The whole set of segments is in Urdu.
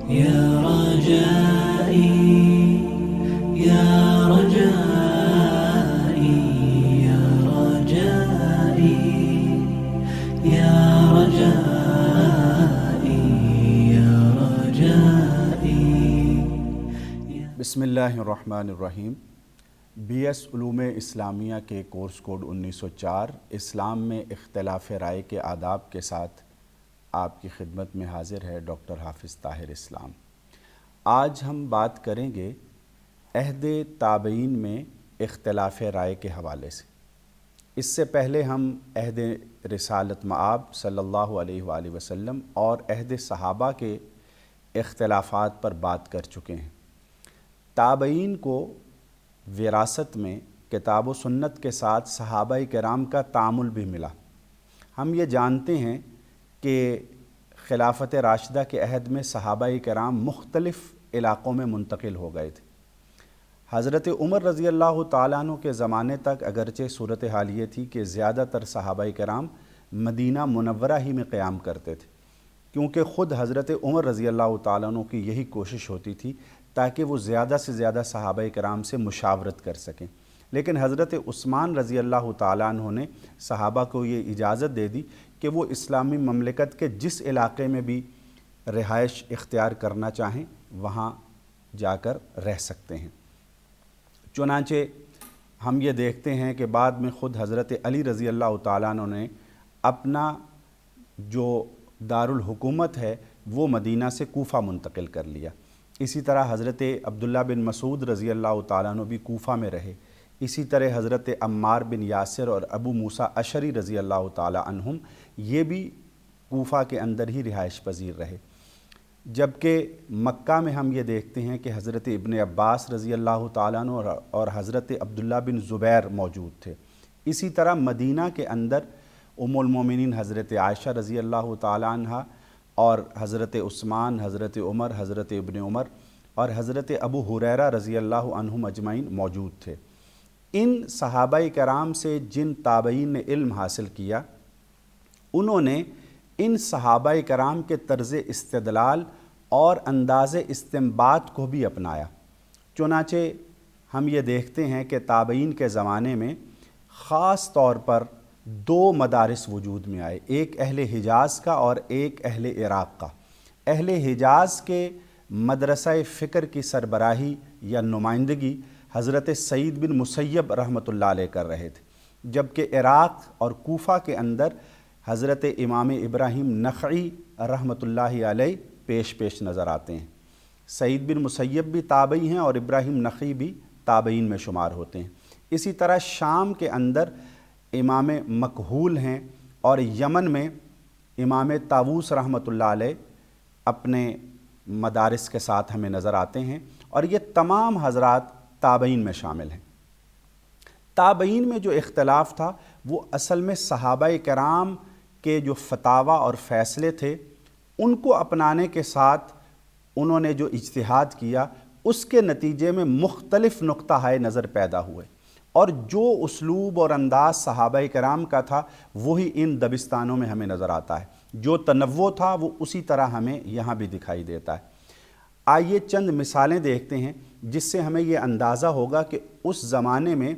يا رجائي يا رجائي يا رجائي يا رجائي يا رجائي بسم اللہ الرحمن الرحیم۔ بی ایس علوم اسلامیہ کے کورس کوڈ 1904 اسلام میں اختلاف رائے کے آداب کے ساتھ آپ کی خدمت میں حاضر ہے ڈاکٹر حافظ طاہر اسلام۔ آج ہم بات کریں گے عہد تابعین میں اختلاف رائے کے حوالے سے۔ اس سے پہلے ہم عہد رسالت مآب صلی اللہ علیہ وآلہ وسلم اور عہد صحابہ کے اختلافات پر بات کر چکے ہیں۔ تابعین کو وراثت میں کتاب و سنت کے ساتھ صحابہ کرام کا تعامل بھی ملا۔ ہم یہ جانتے ہیں کہ خلافت راشدہ کے عہد میں صحابہ کرام مختلف علاقوں میں منتقل ہو گئے تھے۔ حضرت عمر رضی اللہ تعالیٰ عنہ کے زمانے تک اگرچہ صورتحال یہ تھی کہ زیادہ تر صحابہ کرام مدینہ منورہ ہی میں قیام کرتے تھے، کیونکہ خود حضرت عمر رضی اللہ تعالیٰ عنہ کی یہی کوشش ہوتی تھی تاکہ وہ زیادہ سے زیادہ صحابہ کرام سے مشاورت کر سکیں۔ لیکن حضرت عثمان رضی اللہ تعالیٰ عنہ نے صحابہ کو یہ اجازت دے دی کہ وہ اسلامی مملکت کے جس علاقے میں بھی رہائش اختیار کرنا چاہیں وہاں جا کر رہ سکتے ہیں۔ چنانچہ ہم یہ دیکھتے ہیں کہ بعد میں خود حضرت علی رضی اللہ تعالیٰ عنہ نے اپنا جو دارالحکومت ہے وہ مدینہ سے کوفہ منتقل کر لیا۔ اسی طرح حضرت عبداللہ بن مسعود رضی اللہ تعالیٰ عنہ بھی کوفہ میں رہے۔ اسی طرح حضرت عمار بن یاسر اور ابو موسیٰ اشعری رضی اللہ تعالیٰ عنہم یہ بھی کوفہ کے اندر ہی رہائش پذیر رہے۔ جبکہ مکہ میں ہم یہ دیکھتے ہیں کہ حضرت ابن عباس رضی اللہ تعالیٰ عنہ اور حضرت عبداللہ بن زبیر موجود تھے۔ اسی طرح مدینہ کے اندر ام المومنین حضرت عائشہ رضی اللہ تعالیٰ عنہ اور حضرت عثمان، حضرت عمر، حضرت ابن عمر اور حضرت ابو ہریرہ رضی اللہ عنہم اجمعین موجود تھے۔ ان صحابہ کرام سے جن تابعین نے علم حاصل کیا انہوں نے ان صحابہ کرام کے طرز استدلال اور انداز استنباط کو بھی اپنایا۔ چنانچہ ہم یہ دیکھتے ہیں کہ تابعین کے زمانے میں خاص طور پر دو مدارس وجود میں آئے، ایک اہل حجاز کا اور ایک اہل عراق کا۔ اہل حجاز کے مدرسہ فکر کی سربراہی یا نمائندگی حضرت سعید بن مسیب رحمۃ اللہ علیہ کر رہے تھے، جبکہ عراق اور کوفہ کے اندر حضرت امام ابراہیم نخعی رحمۃ اللہ علیہ پیش نظر آتے ہیں۔ سعید بن مسیب بھی تابعی ہیں اور ابراہیم نخعی بھی تابعین میں شمار ہوتے ہیں۔ اسی طرح شام کے اندر امام مکحول ہیں اور یمن میں امام طاووس رحمۃ اللہ علیہ اپنے مدارس کے ساتھ ہمیں نظر آتے ہیں، اور یہ تمام حضرات تابعین میں شامل ہیں۔ تابعین میں جو اختلاف تھا وہ اصل میں صحابہ کرام کے جو فتاویٰ اور فیصلے تھے ان کو اپنانے کے ساتھ انہوں نے جو اجتہاد کیا اس کے نتیجے میں مختلف نقطہ نظر پیدا ہوئے، اور جو اسلوب اور انداز صحابہ کرام کا تھا وہی ان دبستانوں میں ہمیں نظر آتا ہے۔ جو تنوع تھا وہ اسی طرح ہمیں یہاں بھی دکھائی دیتا ہے۔ آئیے چند مثالیں دیکھتے ہیں جس سے ہمیں یہ اندازہ ہوگا کہ اس زمانے میں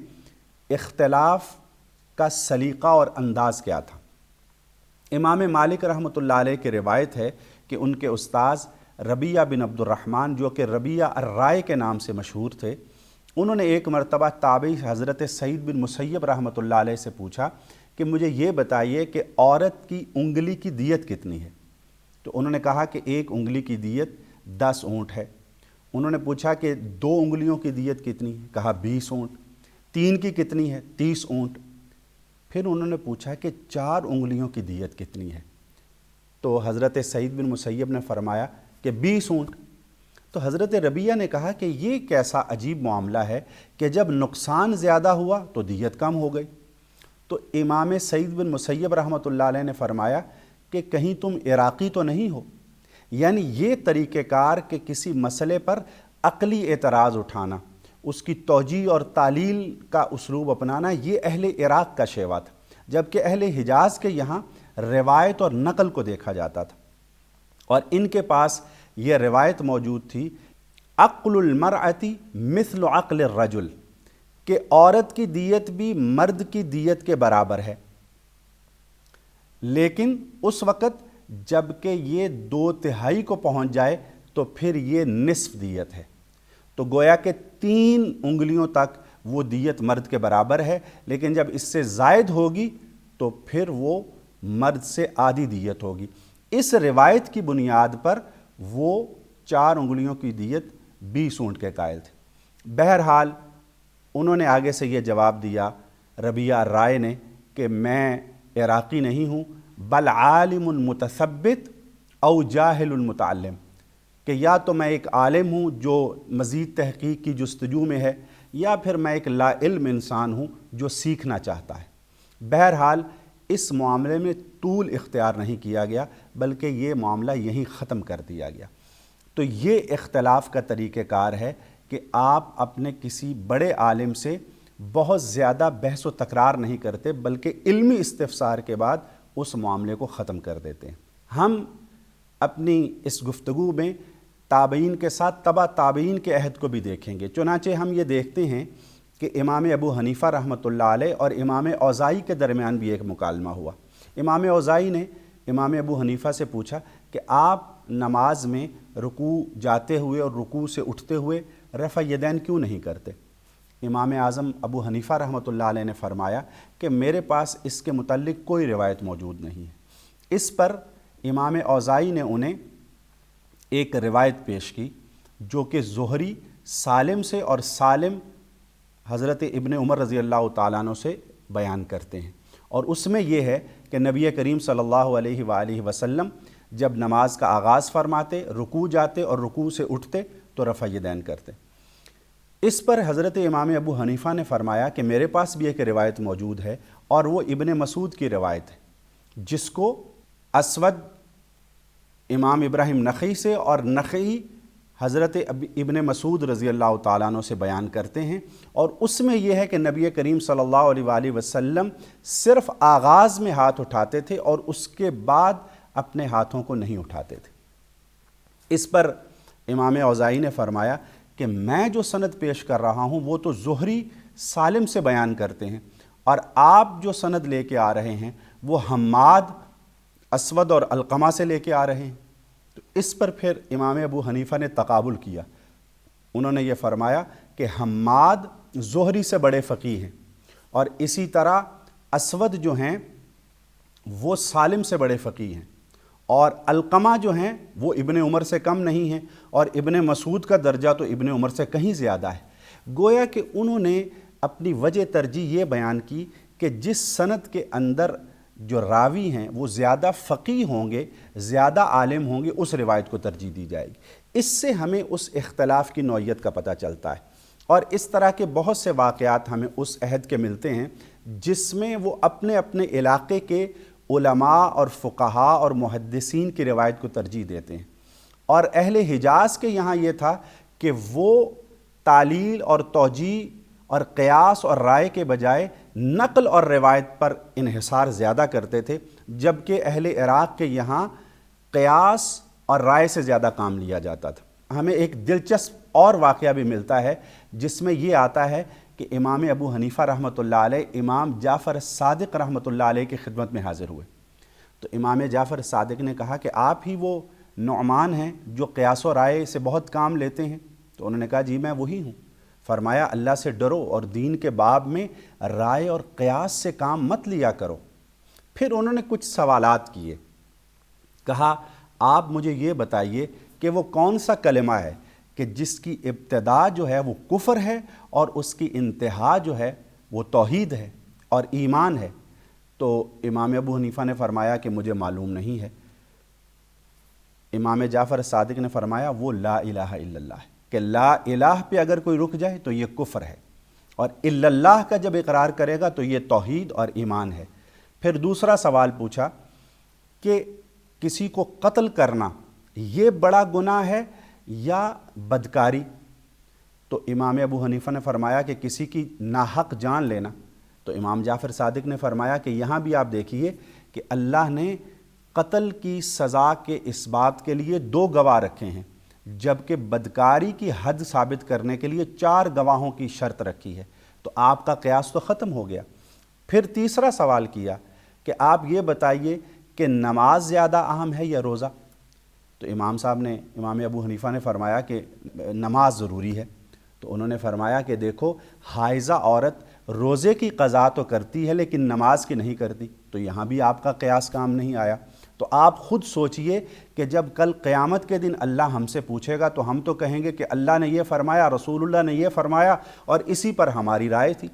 اختلاف کا سلیقہ اور انداز کیا تھا۔ امام مالک رحمۃ اللہ علیہ کی روایت ہے کہ ان کے استاذ ربیعہ بن عبد الرحمن جو کہ ربیعہ الرائے کے نام سے مشہور تھے، انہوں نے ایک مرتبہ تابعی حضرت سعید بن مسیب رحمۃ اللہ علیہ سے پوچھا کہ مجھے یہ بتائیے کہ عورت کی انگلی کی دیت کتنی ہے؟ تو انہوں نے کہا کہ ایک انگلی کی دیت 10 اونٹ ہے۔ انہوں نے پوچھا کہ 2 انگلیوں کی دیت کتنی ہے؟ کہا 20 اونٹ۔ 3 کی کتنی ہے؟ 30 اونٹ۔ پھر انہوں نے پوچھا کہ 4 انگلیوں کی دیت کتنی ہے؟ تو حضرت سعید بن مسیب نے فرمایا کہ 20 اونٹ۔ تو حضرت ربیعہ نے کہا کہ یہ کیسا عجیب معاملہ ہے کہ جب نقصان زیادہ ہوا تو دیت کم ہو گئی۔ تو امام سعید بن مسیب رحمۃ اللہ علیہ نے فرمایا کہ کہیں تم عراقی تو نہیں ہو؟ یعنی یہ طریقہ کار کہ کسی مسئلے پر عقلی اعتراض اٹھانا، اس کی توجیہ اور تعلیل کا اسلوب اپنانا، یہ اہل عراق کا شیوا تھا، جبکہ اہل حجاز کے یہاں روایت اور نقل کو دیکھا جاتا تھا۔ اور ان کے پاس یہ روایت موجود تھی، عقل المرأتی مثل عقل الرجل، کہ عورت کی دیت بھی مرد کی دیت کے برابر ہے، لیکن اس وقت جب کہ یہ 2/3 کو پہنچ جائے تو پھر یہ نصف دیت ہے۔ تو گویا کہ 3 انگلیوں تک وہ دیت مرد کے برابر ہے، لیکن جب اس سے زائد ہوگی تو پھر وہ مرد سے آدھی دیت ہوگی۔ اس روایت کی بنیاد پر وہ 4 انگلیوں کی دیت 20 اونٹ کے قائل تھے۔ بہرحال انہوں نے آگے سے یہ جواب دیا ربیعہ رائے نے کہ میں عراقی نہیں ہوں، بل عالم متثبت او جاہل متعلم، کہ یا تو میں ایک عالم ہوں جو مزید تحقیق کی جستجو میں ہے، یا پھر میں ایک لا علم انسان ہوں جو سیکھنا چاہتا ہے۔ بہرحال اس معاملے میں طول اختیار نہیں کیا گیا، بلکہ یہ معاملہ یہیں ختم کر دیا گیا۔ تو یہ اختلاف کا طریقہ کار ہے کہ آپ اپنے کسی بڑے عالم سے بہت زیادہ بحث و تکرار نہیں کرتے، بلکہ علمی استفسار کے بعد اس معاملے کو ختم کر دیتے ہیں۔ ہم اپنی اس گفتگو میں تابعین کے ساتھ تبع تابعین کے عہد کو بھی دیکھیں گے۔ چنانچہ ہم یہ دیکھتے ہیں کہ امام ابو حنیفہ رحمۃ اللہ علیہ اور امام اوزاعی کے درمیان بھی ایک مکالمہ ہوا۔ امام اوزاعی نے امام ابو حنیفہ سے پوچھا کہ آپ نماز میں رکوع جاتے ہوئے اور رکوع سے اٹھتے ہوئے رفع یدین کیوں نہیں کرتے؟ امام اعظم ابو حنیفہ رحمۃ اللہ علیہ نے فرمایا کہ میرے پاس اس کے متعلق کوئی روایت موجود نہیں ہے۔ اس پر امام اوزاعی نے انہیں ایک روایت پیش کی جو کہ زہری سالم سے، اور سالم حضرت ابن عمر رضی اللہ تعالیٰ عنہ سے بیان کرتے ہیں، اور اس میں یہ ہے کہ نبی کریم صلی اللہ علیہ وآلہ وسلم جب نماز کا آغاز فرماتے، رکوع جاتے اور رکوع سے اٹھتے تو رفع یدین کرتے۔ اس پر حضرت امام ابو حنیفہ نے فرمایا کہ میرے پاس بھی ایک روایت موجود ہے، اور وہ ابن مسعود کی روایت ہے، جس کو اسود امام ابراہیم نخعی سے اور نخعی حضرت ابن مسعود رضی اللہ تعالیٰ عنہ سے بیان کرتے ہیں، اور اس میں یہ ہے کہ نبی کریم صلی اللہ علیہ وآلہ وسلم صرف آغاز میں ہاتھ اٹھاتے تھے اور اس کے بعد اپنے ہاتھوں کو نہیں اٹھاتے تھے۔ اس پر امام اوزاعی نے فرمایا کہ میں جو سند پیش کر رہا ہوں وہ تو زہری سالم سے بیان کرتے ہیں، اور آپ جو سند لے کے آ رہے ہیں وہ حماد، اسود اور علقمہ سے لے کے آ رہے ہیں۔ تو اس پر پھر امام ابو حنیفہ نے تقابل کیا، انہوں نے یہ فرمایا کہ حماد زہری سے بڑے فقیہ ہیں، اور اسی طرح اسود جو ہیں وہ سالم سے بڑے فقیہ ہیں، اور علقمہ جو ہیں وہ ابن عمر سے کم نہیں ہیں، اور ابن مسعود کا درجہ تو ابن عمر سے کہیں زیادہ ہے۔ گویا کہ انہوں نے اپنی وجہ ترجیح یہ بیان کی کہ جس سند کے اندر جو راوی ہیں وہ زیادہ فقیہ ہوں گے، زیادہ عالم ہوں گے، اس روایت کو ترجیح دی جائے گی۔ اس سے ہمیں اس اختلاف کی نوعیت کا پتہ چلتا ہے، اور اس طرح کے بہت سے واقعات ہمیں اس عہد کے ملتے ہیں جس میں وہ اپنے اپنے علاقے کے علماء اور فقہاء اور محدثین کی روایت کو ترجیح دیتے ہیں۔ اور اہل حجاز کے یہاں یہ تھا کہ وہ تعلیل اور توجیہ اور قیاس اور رائے کے بجائے نقل اور روایت پر انحصار زیادہ کرتے تھے، جبکہ اہل عراق کے یہاں قیاس اور رائے سے زیادہ کام لیا جاتا تھا۔ ہمیں ایک دلچسپ اور واقعہ بھی ملتا ہے جس میں یہ آتا ہے کہ امام ابو حنیفہ رحمۃ اللہ علیہ امام جعفر صادق رحمۃ اللہ علیہ کی خدمت میں حاضر ہوئے، تو امام جعفر صادق نے کہا کہ آپ ہی وہ نعمان ہیں جو قیاس و رائے سے بہت کام لیتے ہیں؟ تو انہوں نے کہا جی میں وہی ہوں۔ فرمایا اللہ سے ڈرو اور دین کے باب میں رائے اور قیاس سے کام مت لیا کرو۔ پھر انہوں نے کچھ سوالات کیے، کہا آپ مجھے یہ بتائیے کہ وہ کون سا کلمہ ہے کہ جس کی ابتدا جو ہے وہ کفر ہے اور اس کی انتہا جو ہے وہ توحید ہے اور ایمان ہے؟ تو امام ابو حنیفہ نے فرمایا کہ مجھے معلوم نہیں ہے۔ امام جعفر صادق نے فرمایا وہ لا الہ الا اللہ ہے، کہ لا الہ پہ اگر کوئی رک جائے تو یہ کفر ہے، اور الا اللہ کا جب اقرار کرے گا تو یہ توحید اور ایمان ہے۔ پھر دوسرا سوال پوچھا کہ کسی کو قتل کرنا یہ بڑا گناہ ہے یا بدکاری؟ تو امام ابو حنیفہ نے فرمایا کہ کسی کی ناحق جان لینا۔ تو امام جعفر صادق نے فرمایا کہ یہاں بھی آپ دیکھیے کہ اللہ نے قتل کی سزا کے اس بات کے لیے 2 گواہ رکھے ہیں، جبکہ بدکاری کی حد ثابت کرنے کے لیے 4 گواہوں کی شرط رکھی ہے، تو آپ کا قیاس تو ختم ہو گیا۔ پھر تیسرا سوال کیا کہ آپ یہ بتائیے کہ نماز زیادہ اہم ہے یا روزہ؟ تو امام ابو حنیفہ نے فرمایا کہ نماز ضروری ہے۔ تو انہوں نے فرمایا کہ دیکھو، حائضہ عورت روزے کی قضا تو کرتی ہے لیکن نماز کی نہیں کرتی، تو یہاں بھی آپ کا قیاس کام نہیں آیا۔ تو آپ خود سوچئے کہ جب کل قیامت کے دن اللہ ہم سے پوچھے گا تو ہم تو کہیں گے کہ اللہ نے یہ فرمایا، رسول اللہ نے یہ فرمایا، اور اسی پر ہماری رائے تھی،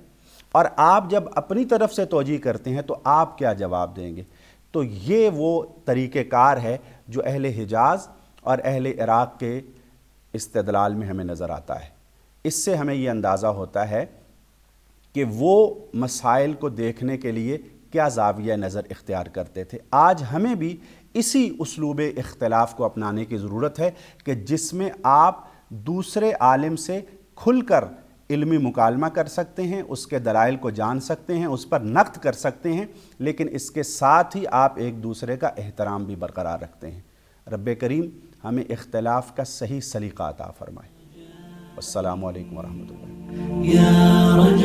اور آپ جب اپنی طرف سے توجیہ کرتے ہیں تو آپ کیا جواب دیں گے؟ تو یہ وہ طریقہ کار ہے جو اہل حجاز اور اہل عراق کے استدلال میں ہمیں نظر آتا ہے۔ اس سے ہمیں یہ اندازہ ہوتا ہے کہ وہ مسائل کو دیکھنے کے لیے کیا زاویہ نظر اختیار کرتے تھے۔ آج ہمیں بھی اسی اسلوب اختلاف کو اپنانے کی ضرورت ہے کہ جس میں آپ دوسرے عالم سے کھل کر علمی مکالمہ کر سکتے ہیں، اس کے دلائل کو جان سکتے ہیں، اس پر نقد کر سکتے ہیں، لیکن اس کے ساتھ ہی آپ ایک دوسرے کا احترام بھی برقرار رکھتے ہیں۔ رب کریم ہمیں اختلاف کا صحیح سلیقہ عطا فرمائے۔ السلام علیکم ورحمۃ اللہ۔